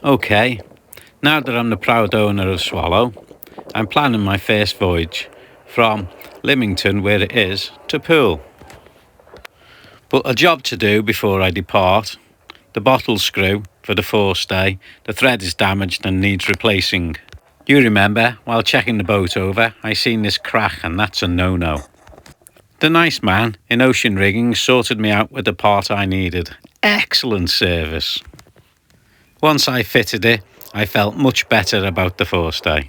Okay, now that I'm the proud owner of Swallow, I'm planning my first voyage from Lymington, where it is, to Poole. But a job to do before I depart. The bottle screw for the forestay, the thread is damaged and needs replacing. You remember, while checking the boat over, I seen this crack and that's a no-no. The nice man in ocean rigging sorted me out with the part I needed. Excellent service. Once I fitted it, I felt much better about the forestay.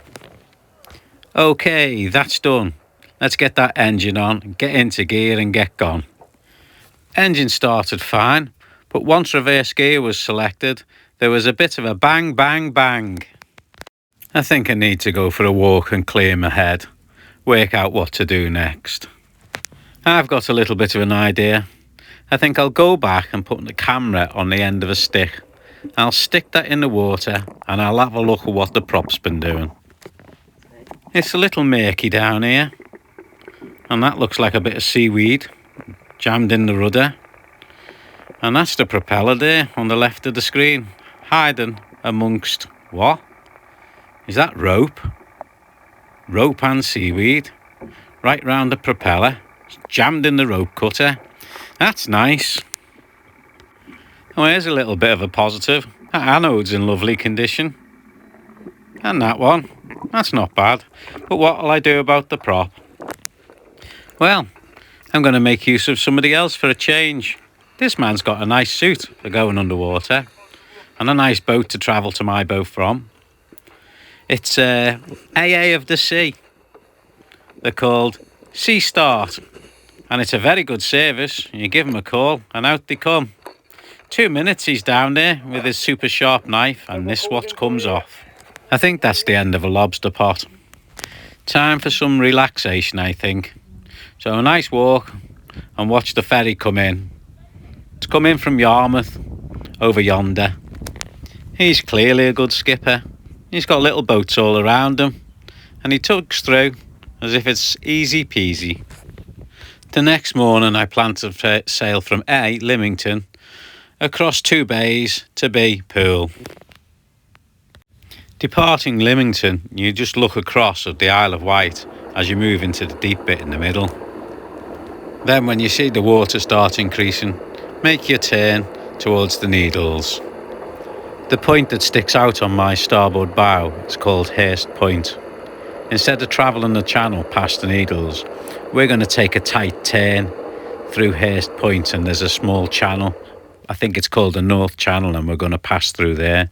Okay, that's done. Let's get that engine on, get into gear and get gone. Engine started fine, but once reverse gear was selected, there was a bit of a bang, bang, bang. I think I need to go for a walk and clear my head, work out what to do next. I've got a little bit of an idea. I think I'll go back and put the camera on the end of a stick. I'll stick that in the water and I'll have a look at what the prop's been doing. It's a little murky down here, and that looks like a bit of seaweed jammed in the rudder. And that's the propeller there on the left of the screen, hiding amongst what? Is that rope? Rope and seaweed right round the propeller, jammed in the rope cutter. That's nice. Oh, here's a little bit of a positive. That anode's in lovely condition. And that one, that's not bad. But what'll I do about the prop? Well, I'm going to make use of somebody else for a change. This man's got a nice suit for going underwater and a nice boat to travel to my boat from. It's AA of the Sea. They're called Sea Start, and it's a very good service. You give them a call and out they come. 2 minutes he's down there with his super sharp knife, and this what comes off. I think that's the end of a lobster pot. Time for some relaxation, I think. So a nice walk and watch the ferry come in. It's come in from Yarmouth over yonder. He's clearly a good skipper. He's got little boats all around him, and he tugs through as if it's easy peasy. The next morning I plan to sail from A, Lymington, across 2 bays to B, Poole. Departing Lymington, you just look across at the Isle of Wight as you move into the deep bit in the middle. Then when you see the water start increasing, make your turn towards the Needles. The point that sticks out on my starboard bow is called Hurst Point. Instead of travelling the channel past the Needles, we're going to take a tight turn through Hurst Point, and there's a small channel. I think it's called the North Channel, and we're going to pass through there.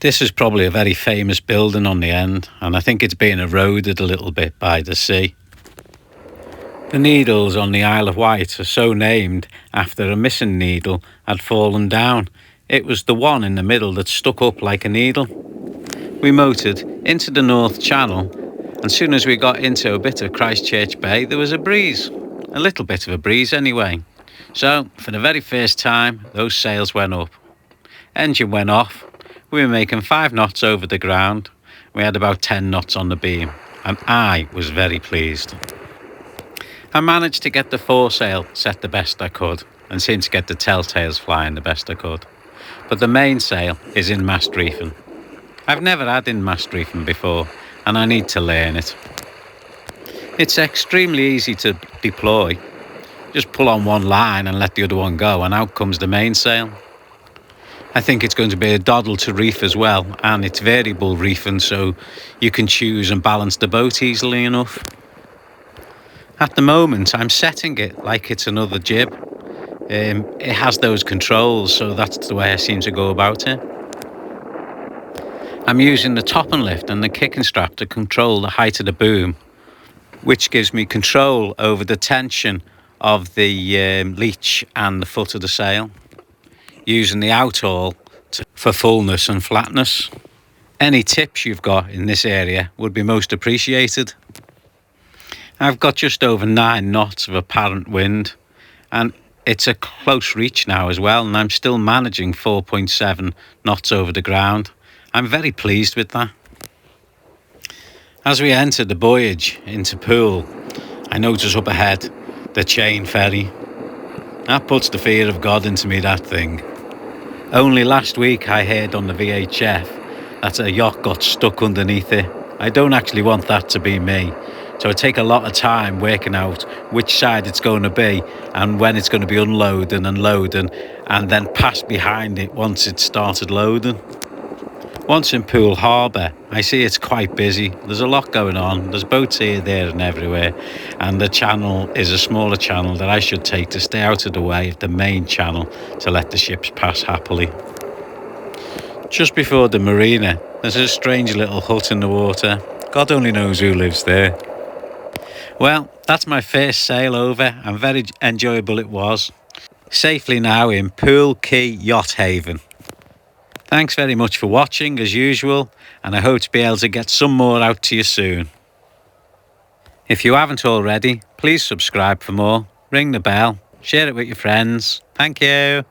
This is probably a very famous building on the end, and I think it's being eroded a little bit by the sea. The Needles on the Isle of Wight are so named after a missing needle had fallen down. It was the one in the middle that stuck up like a needle. We motored into the North Channel, and soon as we got into a bit of Christchurch Bay, there was a breeze. A little bit of a breeze anyway. So, for the very first time, those sails went up. Engine went off. We were making 5 knots over the ground. We had about 10 knots on the beam, and I was very pleased. I managed to get the foresail set the best I could, and seemed to get the telltales flying the best I could. But the mainsail is in mast reefing. I've never had in mast reefing before, and I need to learn it. It's extremely easy to deploy. Just pull on one line and let the other one go, and out comes the mainsail. I think it's going to be a doddle to reef as well, and it's variable reefing, so you can choose and balance the boat easily enough. At the moment, I'm setting it like it's another jib. It has those controls, so that's the way I seem to go about it. I'm using the top and lift and the kicking strap to control the height of the boom, which gives me control over the tension of the leech and the foot of the sail, using the outhaul for fullness and flatness. Any tips you've got in this area would be most appreciated. I've got just over 9 knots of apparent wind, and it's a close reach now as well, and I'm still managing 4.7 knots over the ground. I'm very pleased with that. As we enter the voyage into Poole, I notice up ahead the chain ferry. That puts the fear of God into me, that thing. Only last week I heard on the VHF that a yacht got stuck underneath it. I don't actually want that to be me. So I take a lot of time working out which side it's going to be and when it's going to be unloading and loading, and then pass behind it once it's started loading. Once in Poole Harbour, I see it's quite busy. There's a lot going on. There's boats here, there and everywhere. And the channel is a smaller channel that I should take to stay out of the way of the main channel to let the ships pass happily. Just before the marina, there's a strange little hut in the water. God only knows who lives there. Well, that's my first sail over, and very enjoyable it was. Safely now in Poole Quay Yacht Haven. Thanks very much for watching as usual, and I hope to be able to get some more out to you soon. If you haven't already, please subscribe for more, ring the bell, share it with your friends. Thank you.